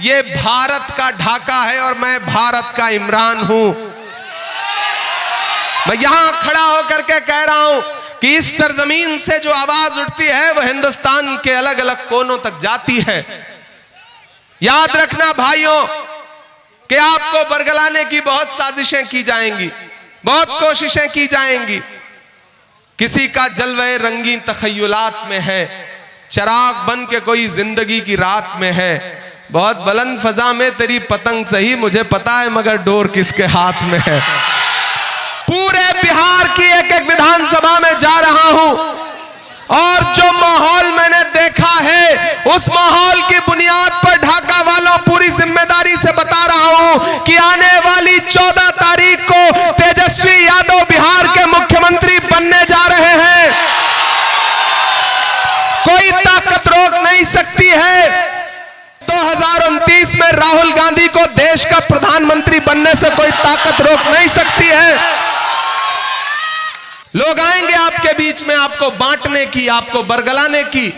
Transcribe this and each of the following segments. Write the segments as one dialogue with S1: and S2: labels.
S1: ये भारत का ढाका है और मैं भारत का इमरान हूं। मैं यहां खड़ा होकर के कह रहा हूं कि इस सरजमीन से जो आवाज उठती है वह हिंदुस्तान के अलग अलग कोनों तक जाती है। याद रखना भाइयों कि आपको बरगलाने की बहुत साजिशें की जाएंगी, बहुत कोशिशें की जाएंगी। किसी का जलवे रंगीन तखय्युलात में है, चिराग बन के कोई जिंदगी की रात में है। बहुत बुलंद फजा में तेरी पतंग सही, मुझे पता है मगर डोर किसके हाथ में है। पूरे बिहार की एक एक विधानसभा में जा रहा हूं और जो माहौल मैंने देखा है उस माहौल की बुनियाद पर ढाका वालों पूरी जिम्मेदारी से बता रहा हूं कि आने वाली 14 तारीख को तेजस्वी यादव बिहार के मुख्यमंत्री बनने जा रहे हैं। कोई ताकत रोक नहीं सकती है। 2029 में राहुल गांधी को देश का प्रधानमंत्री बनने से कोई ताकत रोक नहीं सकती है। लोग आएंगे आपके बीच में आपको बांटने की, आपको बरगलाने की।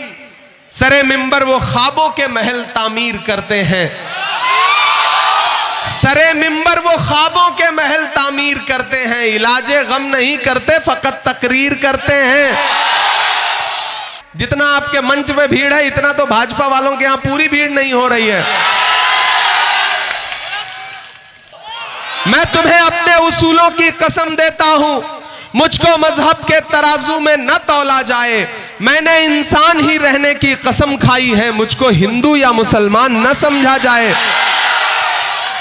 S1: सरे मिंबर वो ख्वाबों के महल तामीर करते हैं। सरे मिंबर वो ख्वाबों के महल तामीर करते हैं। इलाजे गम नहीं करते, फकत तकरीर करते हैं। जितना आपके मंच पे भीड़ है इतना तो भाजपा वालों के यहां पूरी भीड़ नहीं हो रही है। मैं तुम्हें अपने उसूलों की कसम देता हूं, मुझको मजहब के तराजू में न तौला जाए। मैंने इंसान ही रहने की कसम खाई है, मुझको हिंदू या मुसलमान न समझा जाए।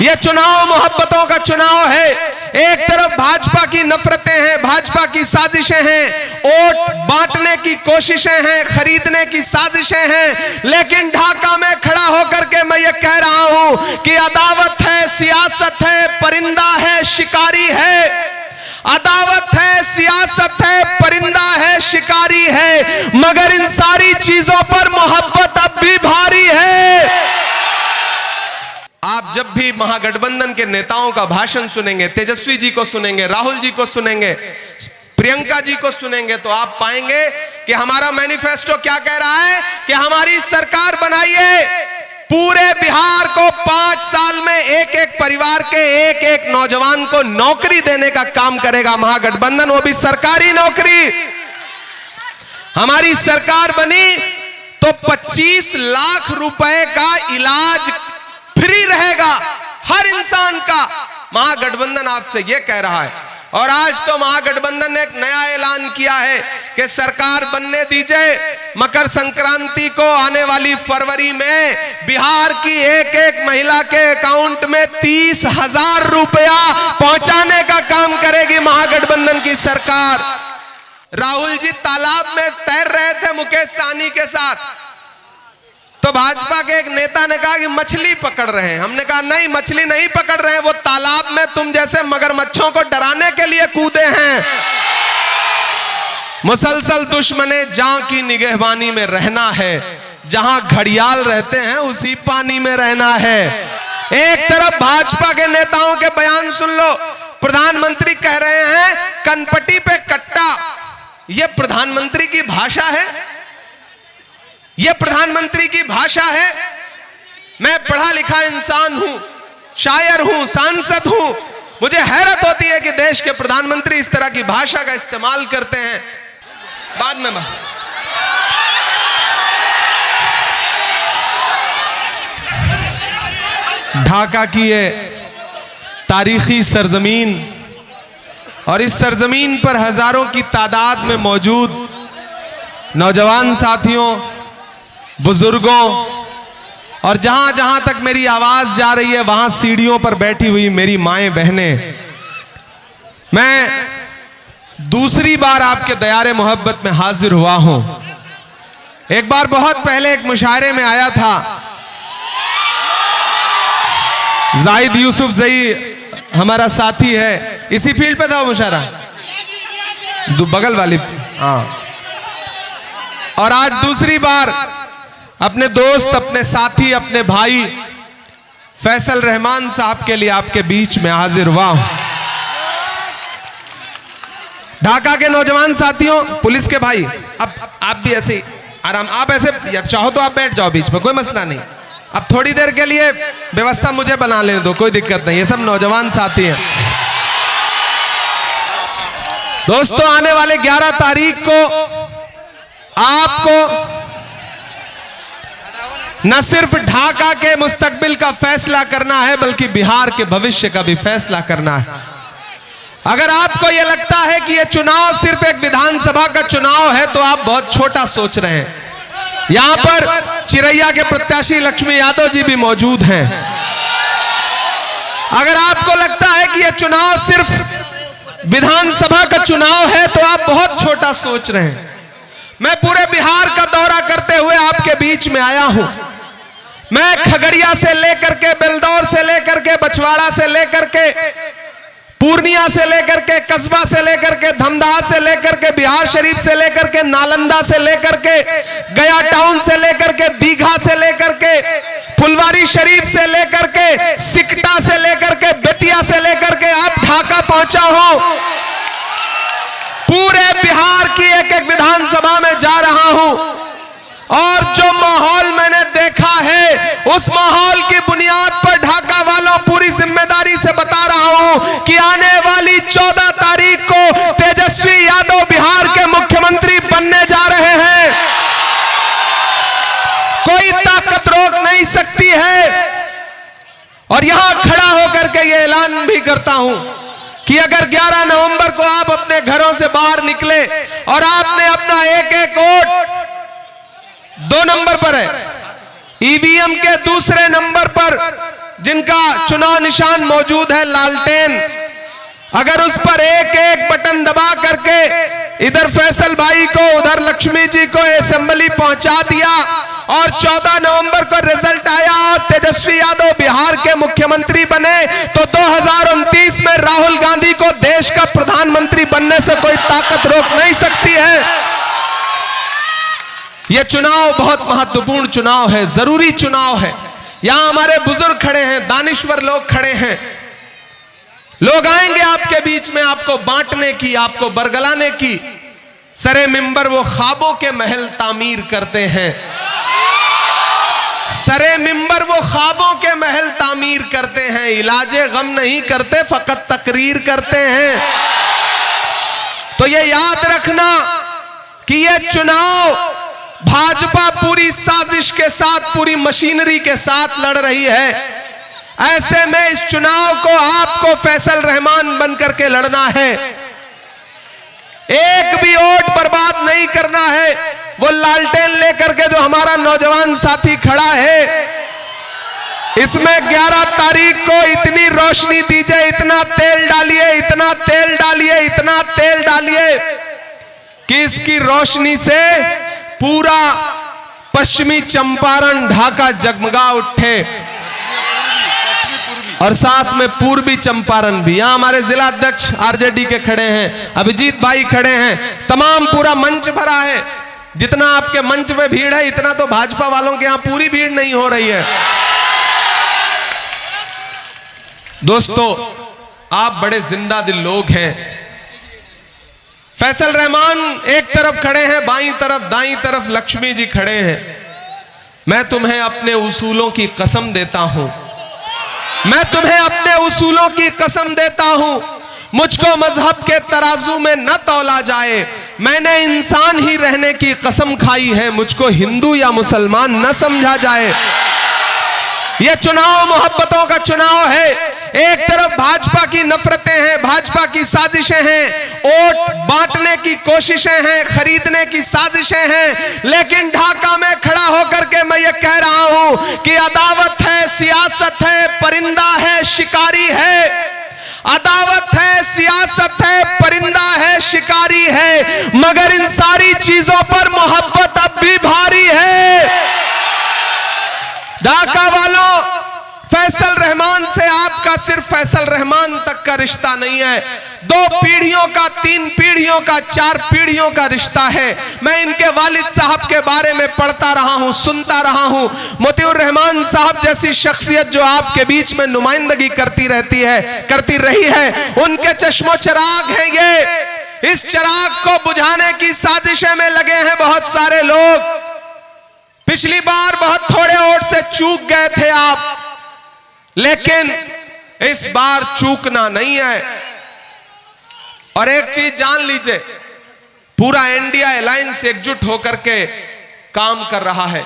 S1: यह चुनाव मोहब्बतों का चुनाव है। एक तरफ भाजपा की नफरतें हैं, भाजपा की साजिशें हैं, वोट बांटने की कोशिशें हैं, खरीदने की साजिशें हैं। लेकिन ढाका में खड़ा होकर के मैं ये कह रहा हूं कि अदावत है, सियासत है, परिंदा है, शिकारी है। अदावत है, सियासत है, परिंदा है, शिकारी है, मगर इन सारी चीजों पर मोहब्बत अब भी भारी है। आप जब भी महागठबंधन के नेताओं का भाषण सुनेंगे, तेजस्वी जी को सुनेंगे, राहुल जी को सुनेंगे, प्रियंका जी को सुनेंगे, तो आप पाएंगे कि हमारा मैनिफेस्टो क्या कह रहा है कि हमारी सरकार बनाइए, पूरे बिहार को 5 साल में एक एक परिवार के एक एक नौजवान को नौकरी देने का काम करेगा महागठबंधन, वो भी सरकारी नौकरी। हमारी सरकार बनी तो 25 लाख रुपए का इलाज फ्री रहेगा हर इंसान का। महागठबंधन आपसे यह कह रहा है। और आज तो महागठबंधन ने एक नया ऐलान किया है कि सरकार बनने दीजिए, मकर संक्रांति को आने वाली फरवरी में बिहार की एक एक महिला के अकाउंट में 30,000 रुपया पहुंचाने का काम करेगी महागठबंधन की सरकार। राहुल जी तालाब में तैर रहे थे मुकेश सहनी के साथ, तो भाजपा के एक नेता ने कहा कि मछली पकड़ रहे हैं। हमने कहा नहीं, मछली नहीं पकड़ रहे हैं, वो तालाब में तुम जैसे मगरमच्छों को डराने के लिए कूदे हैं। मुसलसल दुश्मने जां की निगहबानी में रहना है, जहां घड़ियाल रहते हैं उसी पानी में रहना है। एक तरफ भाजपा के नेताओं के बयान सुन लो, प्रधानमंत्री कह रहे हैं कनपटी पे कट्टा। यह प्रधानमंत्री की भाषा है? यह प्रधानमंत्री की भाषा है? मैं पढ़ा लिखा इंसान हूं, शायर हूं, सांसद हूं, मुझे हैरत होती है कि देश के प्रधानमंत्री इस तरह की भाषा का इस्तेमाल करते हैं। बाद में ढाका की ये तारीखी सरजमीन और इस सरजमीन पर हजारों की तादाद में मौजूद नौजवान साथियों, बुजुर्गों और जहां जहां तक मेरी आवाज जा रही है वहां सीढ़ियों पर बैठी हुई मेरी माएं बहनें, मैं दूसरी बार आपके दयारे मोहब्बत में हाजिर हुआ हूं। एक बार बहुत पहले एक मुशायरे में आया था, जाहिद यूसुफ जई हमारा साथी है, इसी फील्ड पे था वो मुशायरा, बगल वाली। हाँ, और आज दूसरी बार अपने दोस्त, अपने साथी, अपने भाई फैसल रहमान साहब के लिए आपके बीच में हाजिर हुआ हूं। ढाका के नौजवान साथियों, पुलिस के भाई, अब आप भी ऐसे आराम, आप ऐसे चाहो तो आप बैठ जाओ बीच में, कोई मसला नहीं, अब थोड़ी देर के लिए व्यवस्था मुझे बना लेने दो, कोई दिक्कत नहीं, ये सब नौजवान साथी हैं। दोस्तों, आने वाले 11 तारीख को आपको न सिर्फ ढाका के मुस्तकबिल का फैसला करना है, बल्कि बिहार के भविष्य का भी फैसला करना है। अगर आपको यह लगता है कि यह चुनाव सिर्फ एक विधानसभा का चुनाव है, तो आप बहुत छोटा सोच रहे हैं। यहां पर चिरैया के प्रत्याशी लक्ष्मी यादव जी भी मौजूद हैं। अगर आपको लगता है कि यह चुनाव सिर्फ विधानसभा का चुनाव है, तो आप बहुत छोटा सोच रहे हैं। मैं पूरे बिहार का दौरा करते हुए आपके बीच में आया हूं। मैं खगड़िया से लेकर के, बेलदौर से लेकर के, बछवाड़ा से लेकर के, पूर्णिया से लेकर के, कस्बा से लेकर के, धमदाहा से लेकर के, बिहार शरीफ से लेकर के, नालंदा से लेकर के, गया टाउन से लेकर के, दीघा से लेकर के, फुलवारी शरीफ से लेकर के, सिकटा से लेकर के, बेतिया से लेकर के आप ढाका पहुंचा हूं। पूरे बिहार की एक एक विधानसभा में जा रहा हूं और जो माहौल मैंने देखा है, उस माहौल की बुनियाद पर ढाका वालों पूरी जिम्मेदारी से बता रहा हूं कि आने वाली 14 तारीख को तेजस्वी यादव बिहार के मुख्यमंत्री बनने जा रहे हैं। कोई ताकत रोक नहीं सकती है। और यहां खड़ा होकर के यह ऐलान भी करता हूं कि अगर 11 नवंबर को आप अपने घरों से बाहर निकले और आपने अपना एक एक वोट 2 नंबर पर है, ईवीएम के दूसरे नंबर पर जिनका चुनाव निशान मौजूद है लालटेन, अगर उस पर एक एक बटन दबा करके इधर फैसल भाई को, उधर लक्ष्मी जी को असेंबली पहुंचा दिया और 14 नवंबर को रिजल्ट आया और तेजस्वी यादव बिहार के मुख्यमंत्री बने, तो 2029 में राहुल गांधी को देश का प्रधानमंत्री बनने से कोई ताकत रोक नहीं सकती है। यह चुनाव बहुत महत्वपूर्ण चुनाव है, जरूरी चुनाव है। यहां हमारे बुजुर्ग खड़े हैं, दानिश्वर लोग खड़े हैं। लोग आएंगे आपके बीच में आपको बांटने की, आपको बरगलाने की। सरे मिंबर वो ख्वाबों के महल तामीर करते हैं। सरे मिंबर वो ख्वाबों के महल तामीर करते हैं। इलाजे गम नहीं करते, फकत तकरीर करते हैं। तो ये याद रखना कि ये चुनाव भाजपा पूरी साजिश के साथ, पूरी मशीनरी के साथ लड़ रही है। ऐसे में इस चुनाव को आपको फैसल रहमान बनकर के लड़ना है। एक भी वोट बर्बाद नहीं करना है। वो लालटेन लेकर के जो हमारा नौजवान साथी खड़ा है, इसमें 11 तारीख को इतनी रोशनी दीजिए, इतना तेल डालिए, इतना तेल डालिए, इतना तेल डालिए कि इसकी रोशनी से पूरा पश्चिमी चंपारण, ढाका जगमगा उठे और साथ में पूर्वी चंपारण भी। यहां हमारे जिला अध्यक्ष आरजेडी के खड़े हैं, अभिजीत भाई खड़े हैं, तमाम पूरा मंच भरा है। जितना आपके मंच में भीड़ है, इतना तो भाजपा वालों के यहां पूरी भीड़ नहीं हो रही है। दोस्तों, आप बड़े जिंदा दिल लोग हैं। फैसल रहमान एक तरफ खड़े हैं, बाईं तरफ, दाईं तरफ लक्ष्मी जी खड़े हैं। मैं तुम्हें अपने उसूलों की कसम देता हूं, मैं तुम्हें अपने उसूलों की कसम देता हूं। मुझको मजहब के तराजू में न तौला जाए। मैंने इंसान ही रहने की कसम खाई है, मुझको हिंदू या मुसलमान न समझा जाए। यह चुनाव मोहब्बतों का चुनाव है। एक तरफ भाजपा की नफरतें हैं, भाजपा की साजिशें हैं, वोट बांटने की कोशिशें हैं, खरीदने की साजिशें हैं। लेकिन ढाका में खड़ा होकर के मैं ये कह रहा हूं कि अदावत है, सियासत है, परिंदा है, शिकारी है। अदावत है, सियासत है, परिंदा है, शिकारी है, मगर इन सारी चीजों पर मोहब्बत अब भी भारी है। ढाका वालों, फैसल रहमान से आपका सिर्फ फैसल रहमान तक का रिश्ता नहीं है, 2 पीढ़ियों का, 3 पीढ़ियों का, 4 पीढ़ियों का रिश्ता है। मैं इनके वालिद साहब के बारे में पढ़ता रहा हूं, सुनता रहा हूं। मोतिउर रहमान साहब जैसी शख्सियत जो आपके बीच में नुमाइंदगी करती रहती है, करती रही है, उनके चश्मो चिराग हैं ये। इस चिराग को बुझाने की साजिशें में लगे हैं बहुत सारे लोग। पिछली बार बहुत थोड़े वोट से चूक गए थे आप, लेकिन इस बार चूकना नहीं है। और एक चीज जान लीजिए, पूरा इंडिया अलायंस एकजुट होकर के काम कर रहा है।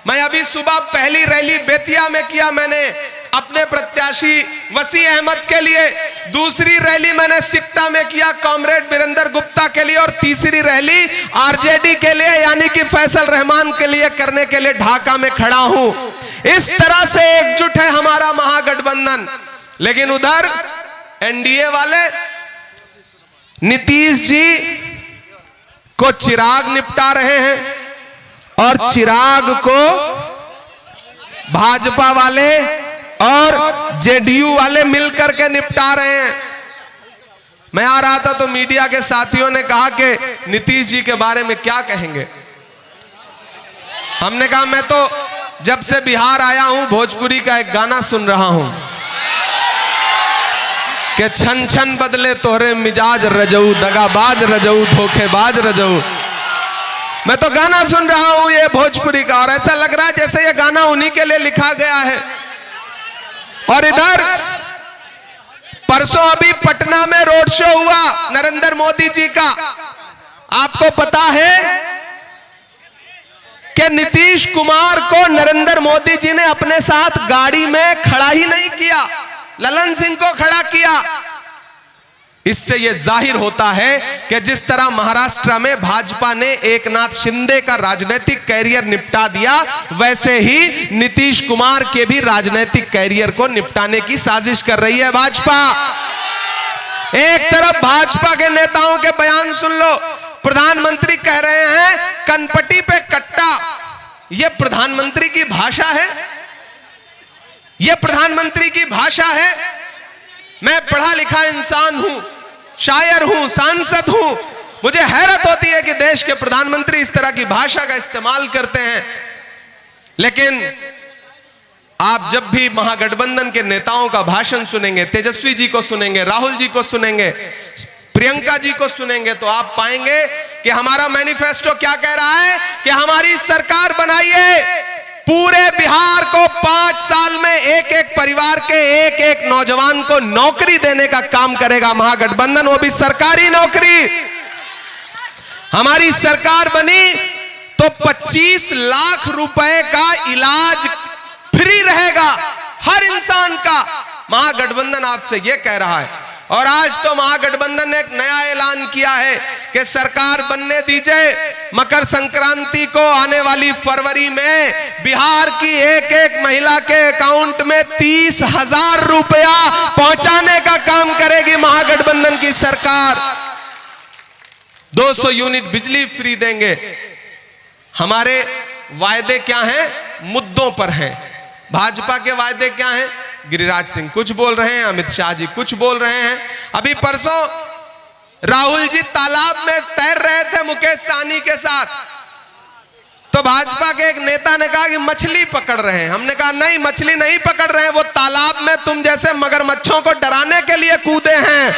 S1: मैं अभी सुबह पहली रैली बेतिया में किया मैंने अपने प्रत्याशी वसी अहमद के लिए, दूसरी रैली मैंने सिकटा में किया कॉमरेड वीरेंद्र गुप्ता के लिए, और तीसरी रैली आरजेडी के लिए यानी कि फैसल रहमान के लिए करने के लिए ढाका में खड़ा हूं। इस तरह से एकजुट है हमारा महागठबंधन। लेकिन उधर एनडीए वाले नीतीश जी को चिराग निपटा रहे हैं और चिराग को भाजपा वाले और जेडीयू वाले मिलकर के निपटा रहे हैं। मैं आ रहा था तो मीडिया के साथियों ने कहा कि नीतीश जी के बारे में क्या कहेंगे। हमने कहा मैं तो जब से बिहार आया हूं भोजपुरी का एक गाना सुन रहा हूं कि छन छन बदले तोहरे मिजाज रजऊ, दगाबाज रजऊ, धोखेबाज रजऊ। मैं तो गाना सुन रहा हूं ये भोजपुरी का, और ऐसा लग रहा है जैसे ये गाना उन्हीं के लिए लिखा गया है। और इधर परसों अभी पटना में रोड शो हुआ नरेंद्र मोदी जी का। आपको पता है कि नीतीश कुमार को नरेंद्र मोदी जी ने अपने साथ गाड़ी में खड़ा ही नहीं किया, ललन सिंह को खड़ा किया। इससे यह जाहिर होता है कि जिस तरह महाराष्ट्र में भाजपा ने एकनाथ शिंदे का राजनीतिक कैरियर निपटा दिया, वैसे ही नीतीश कुमार के भी राजनीतिक कैरियर को निपटाने की साजिश कर रही है भाजपा। एक तरफ भाजपा के नेताओं के बयान सुन लो, प्रधानमंत्री कह रहे हैं कनपटी पे कट्टा। यह प्रधानमंत्री की भाषा है, यह प्रधानमंत्री की भाषा है। मैं पढ़ा लिखा इंसान हूं, शायर हूं, सांसद हूं, मुझे हैरत होती है कि देश के प्रधानमंत्री इस तरह की भाषा का इस्तेमाल करते हैं। लेकिन आप जब भी महागठबंधन के नेताओं का भाषण सुनेंगे, तेजस्वी जी को सुनेंगे, राहुल जी को सुनेंगे, प्रियंका जी को सुनेंगे, तो आप पाएंगे कि हमारा मैनिफेस्टो क्या कह रहा है कि हमारी सरकार बनाइए, पूरे बिहार को 5 साल में एक एक परिवार के एक एक नौजवान को नौकरी देने का काम करेगा महागठबंधन, वो भी सरकारी नौकरी। हमारी सरकार बनी तो 25 लाख रुपए का इलाज फ्री रहेगा हर इंसान का। महागठबंधन आपसे यह कह रहा है। और आज तो महागठबंधन ने एक नया ऐलान किया है कि सरकार बनने दीजिए, मकर संक्रांति को आने वाली फरवरी में बिहार की एक एक महिला के अकाउंट में 30,000 रुपया पहुंचाने का काम करेगी महागठबंधन की सरकार। 200 यूनिट बिजली फ्री देंगे। हमारे वायदे क्या हैं? मुद्दों पर हैं। भाजपा के वायदे क्या हैं? गिरिराज सिंह कुछ बोल रहे हैं, अमित शाह जी कुछ बोल रहे हैं। अभी परसों राहुल जी तालाब में तैर रहे थे मुकेश सहनी के साथ, तो भाजपा के एक नेता ने कहा कि मछली पकड़ रहे हैं। हमने कहा नहीं, मछली नहीं पकड़ रहे हैं, वो तालाब में तुम जैसे मगरमच्छों को डराने के लिए कूदे हैं।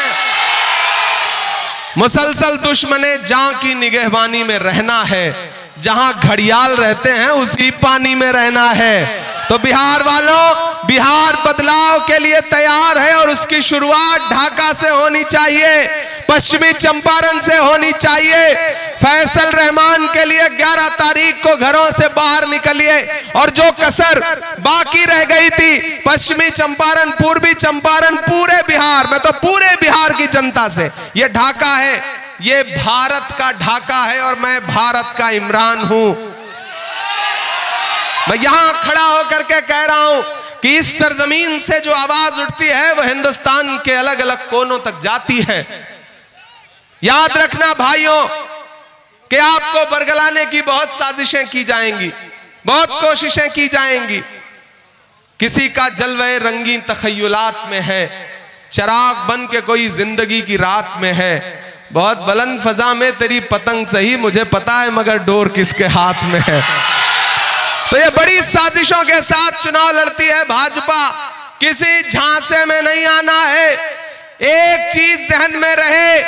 S1: मुसलसल दुश्मने जां की निगहबानी में रहना है, जहां घड़ियाल रहते हैं उसी पानी में रहना है। तो बिहार वालों, बिहार बदलाव के लिए तैयार है और उसकी शुरुआत ढाका से होनी चाहिए, पश्चिमी चंपारण से होनी चाहिए। फैसल रहमान के लिए 11 तारीख को घरों से बाहर निकलिए, और जो कसर बाकी रह गई थी पश्चिमी चंपारण, पूर्वी चंपारण, पूरे बिहार में, तो पूरे बिहार की जनता से यह ढाका है, यह भारत का ढाका है और मैं भारत का इमरान हूं। मैं यहां खड़ा होकर के कह रहा हूं कि इस सरजमीन से जो आवाज उठती है वह हिंदुस्तान के अलग अलग कोनों तक जाती है। याद रखना भाइयों कि आपको बरगलाने की बहुत साजिशें की जाएंगी, बहुत कोशिशें की जाएंगी। किसी का जलवे रंगीन तखय्युलात में है, चराग बन के कोई जिंदगी की रात में है। बहुत बुलंद फजा में तेरी पतंग सही, मुझे पता है मगर डोर किसके हाथ में है। तो ये बड़ी साजिशों के साथ चुनाव लड़ती है भाजपा। किसी झांसे में नहीं आना है। एक चीज जहन में रहे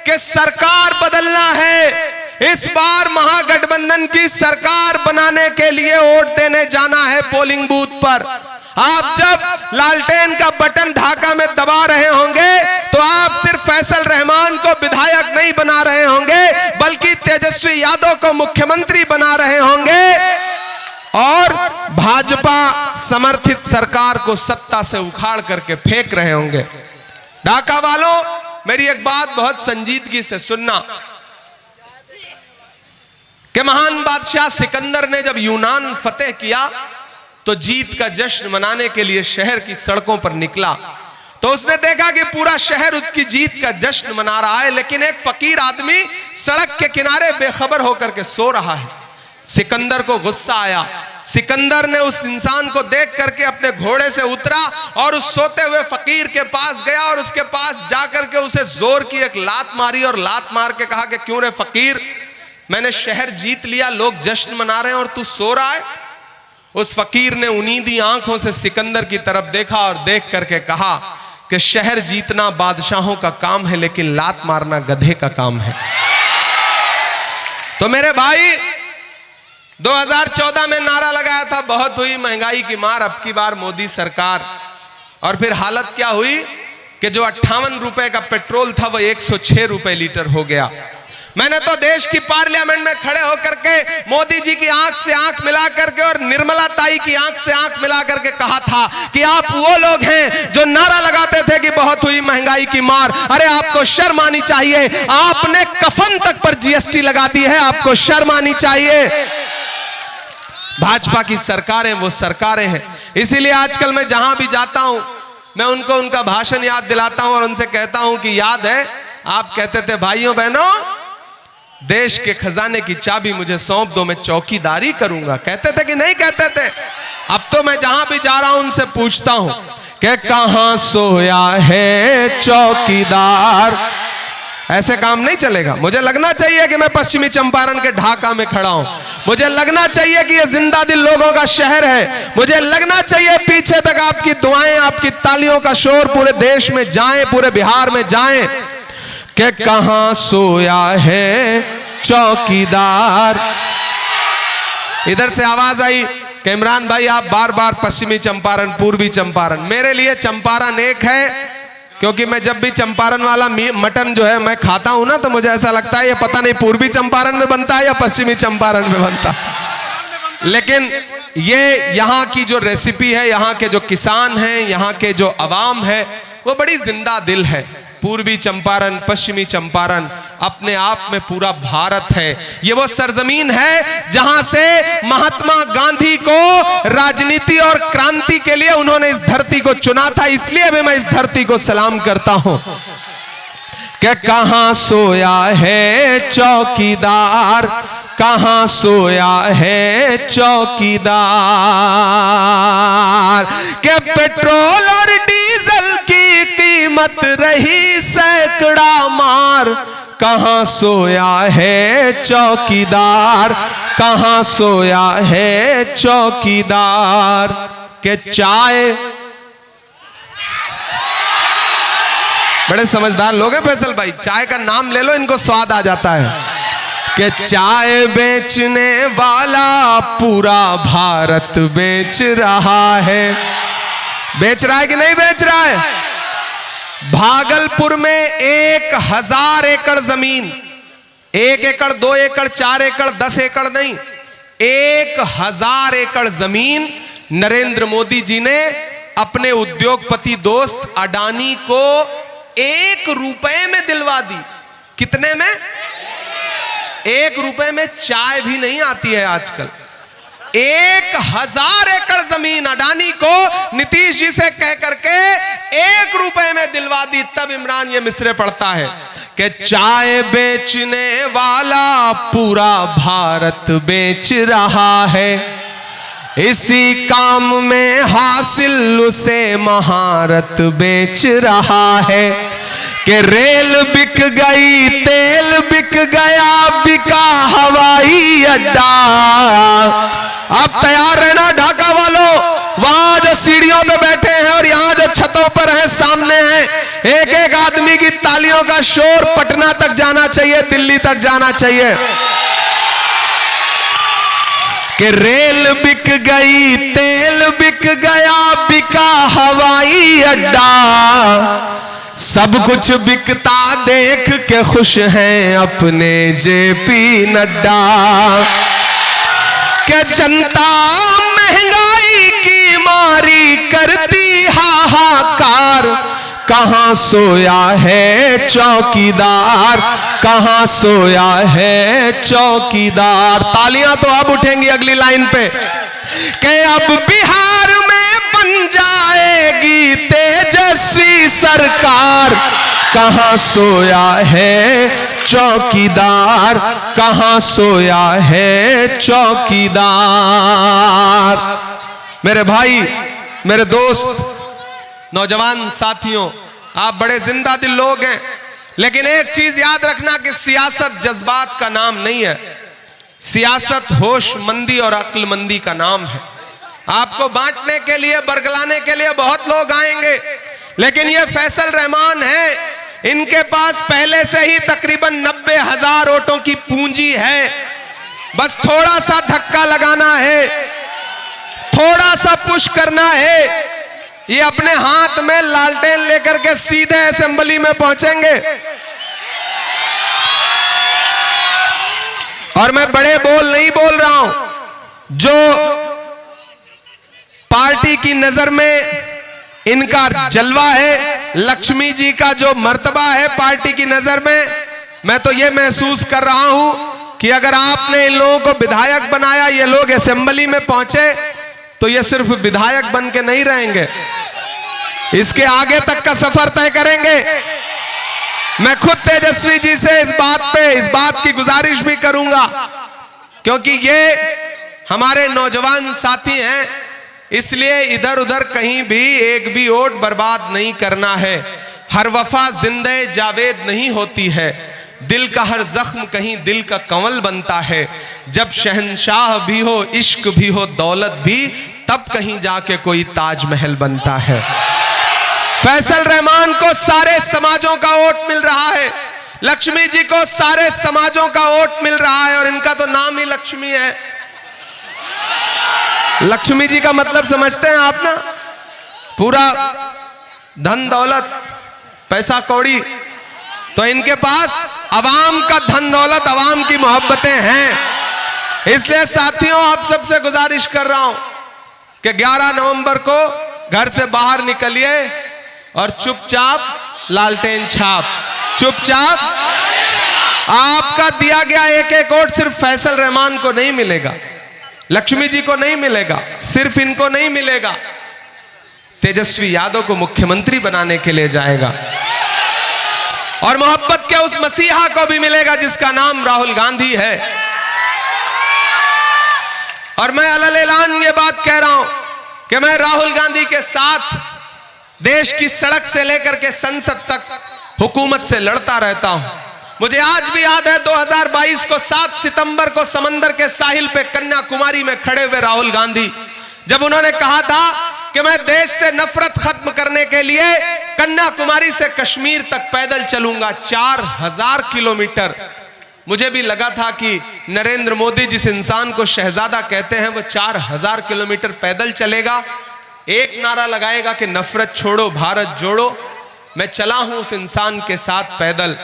S1: कि सरकार बदलना है, इस बार महागठबंधन की सरकार बनाने के लिए वोट देने जाना है पोलिंग बूथ पर। आप जब लालटेन का बटन ढाका में दबा रहे होंगे तो आप सिर्फ फैसल रहमान को विधायक नहीं बना रहे होंगे, बल्कि तेजस्वी यादव को मुख्यमंत्री बना रहे होंगे और भाजपा समर्थित सरकार को सत्ता से उखाड़ करके फेंक रहे होंगे। ढाका वालों, मेरी एक बात बहुत संजीदगी से सुनना कि महान बादशाह सिकंदर ने जब यूनान फतेह किया तो जीत का जश्न मनाने के लिए शहर की सड़कों पर निकला तो उसने देखा कि पूरा शहर उसकी जीत का जश्न मना रहा है, लेकिन एक फकीर आदमी सड़क के किनारे बेखबर होकर के सो रहा है। सिकंदर को गुस्सा आया। सिकंदर ने उस इंसान को देख करके अपने घोड़े से उतरा और उस सोते हुए फकीर के पास गया और उसके पास जाकर के उसे जोर की एक लात मारी और लात मार के कहा कि क्यों रे फकीर, मैंने शहर जीत लिया, लोग जश्न मना रहे हैं और तू सो रहा है। उस फकीर ने उनीदी आंखों से सिकंदर की तरफ देखा और देख करके कहा कि शहर जीतना बादशाहों का काम है, लेकिन लात मारना गधे का काम है। तो मेरे भाई, 2014 में नारा लगाया था बहुत हुई महंगाई की मार, अब की बार मोदी सरकार, और फिर हालत क्या हुई कि जो 58 रुपए का पेट्रोल था वो 106 रुपए लीटर हो गया। मैंने तो देश की पार्लियामेंट में खड़े होकर के मोदी जी की आंख से आंख मिला करके और निर्मला ताई की आंख से आंख मिला करके कहा था कि आप वो लोग हैं जो नारा लगाते थे कि बहुत हुई महंगाई की मार। अरे आपको शर्म आनी चाहिए, आपने कफन तक पर जीएसटी लगा दी है, आपको शर्म आनी चाहिए। भाजपा की सरकारें वो सरकारें हैं, इसीलिए आजकल मैं जहां भी जाता हूं मैं उनको उनका भाषण याद दिलाता हूं और उनसे कहता हूं कि याद है आप कहते थे भाइयों बहनों देश के खजाने की चाबी मुझे सौंप दो, मैं चौकीदारी करूंगा। कहते थे कि नहीं कहते थे? अब तो मैं जहां भी जा रहा हूं उनसे पूछता हूं कि कहां सोया है चौकीदार। ऐसे काम नहीं चलेगा। मुझे लगना चाहिए कि मैं पश्चिमी चंपारण के ढाका में खड़ा हूं, मुझे लगना चाहिए कि यह जिंदा दिल लोगों का शहर है, मुझे लगना चाहिए पीछे तक आपकी दुआएं, आपकी तालियों का शोर पूरे देश में जाए, पूरे बिहार में जाए कि कहां सोया है चौकीदार। इधर से आवाज आई कि इमरान भाई आप बार बार पश्चिमी चंपारण, पूर्वी चंपारण। मेरे लिए चंपारण एक है, क्योंकि मैं जब भी चंपारण वाला मटन जो है मैं खाता हूं ना तो मुझे ऐसा लगता है ये पता नहीं पूर्वी चंपारण में बनता है या पश्चिमी चंपारण में बनता है। लेकिन ये यहाँ की जो रेसिपी है, यहाँ के जो किसान हैं, यहाँ के जो अवाम है, वो बड़ी जिंदा दिल है। पूर्वी चंपारण, पश्चिमी चंपारण अपने आप में पूरा भारत है। ये वो सरजमीन है जहां से महात्मा गांधी को राजनीति और क्रांति के लिए उन्होंने इस धरती को चुना था। इसलिए भी मैं इस धरती को सलाम करता हूं कि कहां सोया है चौकीदार, कहां सोया है चौकीदार। के पेट्रोल और डीजल की कीमत रही सैकड़ा मार, कहां सोया है चौकीदार, कहां सोया है चौकीदार। के चाय, बड़े समझदार लोग हैं फैसल भाई, चाय का नाम ले लो इनको स्वाद आ जाता है। कि चाय बेचने वाला पूरा भारत बेच रहा है। बेच रहा है कि नहीं बेच रहा है? भागलपुर में 1000 एकड़ जमीन, 1 एकड़ 2 एकड़ 4 एकड़ 10 एकड़ नहीं, 1000 एकड़ जमीन नरेंद्र मोदी जी ने अपने उद्योगपति दोस्त अडानी को 1 रुपए में दिलवा दी। कितने में? 1 रुपए में चाय भी नहीं आती है आजकल। 1000 एकड़ जमीन अडानी को नीतीश जी से कह करके 1 रुपए में दिलवा दी। तब इमरान ये मिसरे पढ़ता है कि चाय बेचने वाला पूरा भारत बेच रहा है, इसी काम में हासिल उसे महारत बेच रहा है। कि रेल बिक गई, तेल बिक गया, बिका हवाई अड्डा। आप तैयार रहना ढाका वालों, वहां जो सीढ़ियों पे बैठे हैं और यहाँ जो छतों पर हैं, सामने हैं, एक एक आदमी की तालियों का शोर पटना तक जाना चाहिए, दिल्ली तक जाना चाहिए। कि रेल बिक गई, तेल बिक गया, बिका हवाई अड्डा, सब कुछ बिकता देख के खुश हैं अपने जेपी नड्डा। कि जनता महंगाई की मारी करती हाहाकार, कहां सोया है चौकीदार, कहां सोया है चौकीदार। तालियां तो अब उठेंगी अगली लाइन पे कि अब बिहार में बन जाएगी तेजस्वी सरकार, कहां सोया है चौकीदार, कहां सोया है चौकीदार। मेरे भाई, मेरे दोस्त, नौजवान साथियों, आप बड़े जिंदा दिल लोग हैं, लेकिन एक चीज याद रखना कि सियासत जज्बात का नाम नहीं है, सियासत होशमंदी और अक्लमंदी का नाम है। आपको बांटने के लिए, बरगलाने के लिए बहुत लोग आएंगे, लेकिन ये फैसल रहमान है, इनके पास पहले से ही तकरीबन 90,000 वोटों की पूंजी है। बस थोड़ा सा धक्का लगाना है, थोड़ा सा पुश करना है, ये अपने हाथ में लालटेन लेकर के सीधे असेंबली में पहुंचेंगे। और मैं बड़े बोल नहीं बोल रहा हूं, जो पार्टी की नजर में इनका जलवा है, लक्ष्मी जी का जो मर्तबा है पार्टी की नजर में, मैं तो ये महसूस कर रहा हूं कि अगर आपने इन लोगों को विधायक बनाया, ये लोग असेंबली में पहुंचे, तो ये सिर्फ विधायक बन के नहीं रहेंगे, इसके आगे तक का सफर तय करेंगे। मैं खुद तेजस्वी जी से इस बात की गुजारिश भी करूंगा, क्योंकि ये हमारे नौजवान साथी हैं, इसलिए इधर उधर कहीं भी एक भी वोट बर्बाद नहीं करना है। हर वफा जिंदे जावेद नहीं होती है, दिल का हर जख्म कहीं दिल का कंवल बनता है। जब शहंशाह भी हो, इश्क भी हो, दौलत भी, तब कहीं जाके कोई ताजमहल बनता है। फैसल रहमान को सारे समाजों का वोट मिल रहा है, लक्ष्मी जी को सारे समाजों का वोट मिल रहा है, और इनका तो नाम ही लक्ष्मी है। लक्ष्मी जी का मतलब समझते हैं आप ना? पूरा धन दौलत, पैसा कौड़ी, तो इनके पास अवाम का धन दौलत, अवाम की मोहब्बतें हैं। इसलिए साथियों, आप सबसे गुजारिश कर रहा हूं कि 11 नवंबर को घर से बाहर निकलिए और चुपचाप लालटेन छाप, चुपचाप। आपका दिया गया एक एक वोट सिर्फ फैसल रहमान को नहीं मिलेगा, लक्ष्मी जी को नहीं मिलेगा, सिर्फ इनको नहीं मिलेगा, तेजस्वी यादव को मुख्यमंत्री बनाने के लिए जाएगा, और मोहब्बत के उस मसीहा को भी मिलेगा जिसका नाम राहुल गांधी है। और मैं अलल ऐलान ये बात कह रहा हूं कि मैं राहुल गांधी के साथ देश की सड़क से लेकर के संसद तक हुकूमत से लड़ता रहता हूं। मुझे आज भी याद है 2022 को 7 सितंबर को समंदर के साहिल पे कन्याकुमारी में खड़े हुए राहुल गांधी, जब उन्होंने कहा था कि मैं देश से नफरत खत्म करने के लिए कन्याकुमारी से कश्मीर तक पैदल चलूंगा 4000 किलोमीटर। मुझे भी लगा था कि नरेंद्र मोदी जिस इंसान को शहजादा कहते हैं वो 4000 किलोमीटर पैदल चलेगा, एक नारा लगाएगा कि नफरत छोड़ो भारत जोड़ो। मैं चला हूं उस इंसान के साथ पैदल।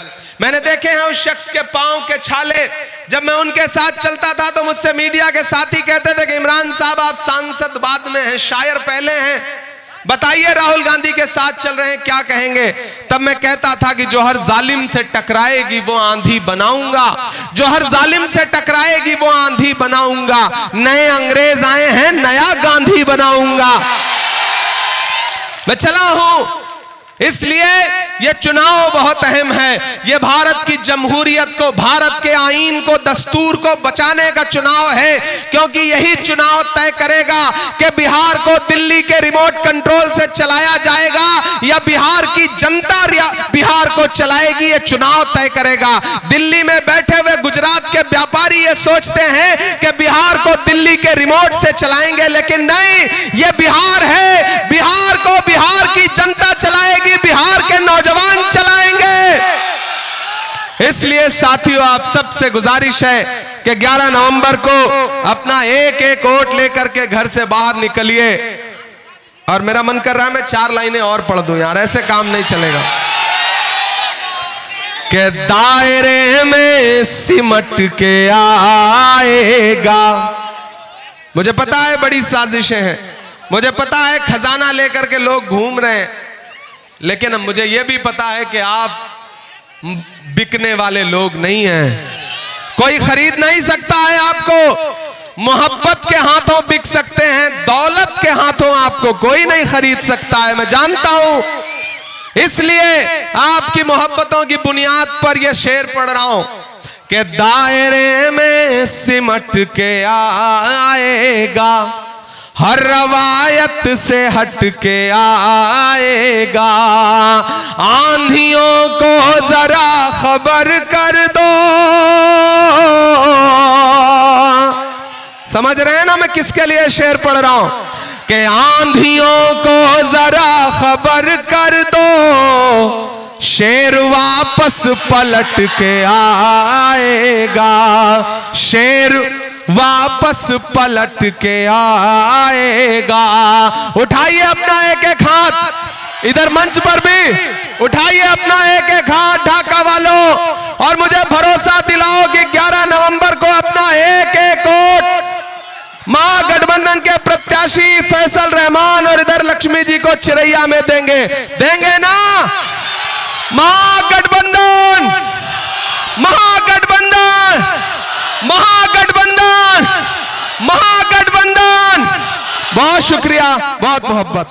S1: मैंने देखे हैं उस शख्स के पांव के छाले, जब मैं उनके साथ चलता था तो मुझसे मीडिया के साथी कहते थे कि इमरान साहब आप सांसद बाद में हैं, शायर पहले हैं, बताइए राहुल गांधी के साथ चल रहे हैं क्या कहेंगे। तब मैं कहता था कि जो हर जालिम से टकराएगी वो आंधी बनाऊंगा, जो हर जालिम से टकराएगी वो आंधी बनाऊंगा, नए अंग्रेज आए हैं नया गांधी बनाऊंगा। मैं चला हूं, इसलिए ये चुनाव बहुत अहम है। ये भारत की जमहूरियत को, भारत के आईन को, दस्तूर को बचाने का चुनाव है, क्योंकि यही चुनाव तय करेगा कि बिहार को दिल्ली के रिमोट कंट्रोल से चलाया जाएगा या बिहार की जनता बिहार को चलाएगी। ये चुनाव तय करेगा। दिल्ली में बैठे हुए गुजरात के व्यापारी ये सोचते हैं कि बिहार को दिल्ली के रिमोट से चलाएंगे, लेकिन नहीं, ये बिहार है, बिहार को बिहार की जनता चलाएगी, बिहार के नौजवान चलाएंगे। इसलिए साथियों आप सबसे गुजारिश है कि 11 नवंबर को अपना एक एक वोट लेकर के घर से बाहर निकलिए। और मेरा मन कर रहा है मैं 4 लाइनें और पढ़ दूं यार, ऐसे काम नहीं चलेगा। के दायरे में सिमट के आएगा। मुझे पता है बड़ी साजिशें हैं, मुझे पता है खजाना लेकर के लोग घूम रहे हैं, लेकिन अब मुझे यह भी पता है कि आप बिकने वाले लोग नहीं हैं। कोई खरीद नहीं सकता है आपको। मोहब्बत के हाथों बिक सकते हैं, दौलत के हाथों आपको कोई नहीं खरीद सकता है, मैं जानता हूं। इसलिए आपकी मोहब्बतों की बुनियाद पर यह शेर पढ़ रहा हूं कि दायरे में सिमट के आएगा, हर रवायत से हट के आएगा। आंधियों को जरा खबर कर दो। समझ रहे हैं ना मैं किसके लिए शेर पढ़ रहा हूं? कि आंधियों को जरा खबर कर दो, शेर वापस पलट के आएगा, शेर वापस पलट के आएगा। उठाइए अपना एक एक हाथ, इधर मंच पर भी उठाइए अपना एक एक हाथ ढाका वालों, और मुझे भरोसा दिलाओ कि 11 नवंबर को अपना एक एक वोट महागठबंधन के प्रत्याशी फैसल रहमान और इधर लक्ष्मी जी को चिरैया में देंगे। देंगे ना? महागठबंधन, महागठबंधन, महागठबंधन, महागठबंधन। बहुत शुक्रिया, बहुत मोहब्बत।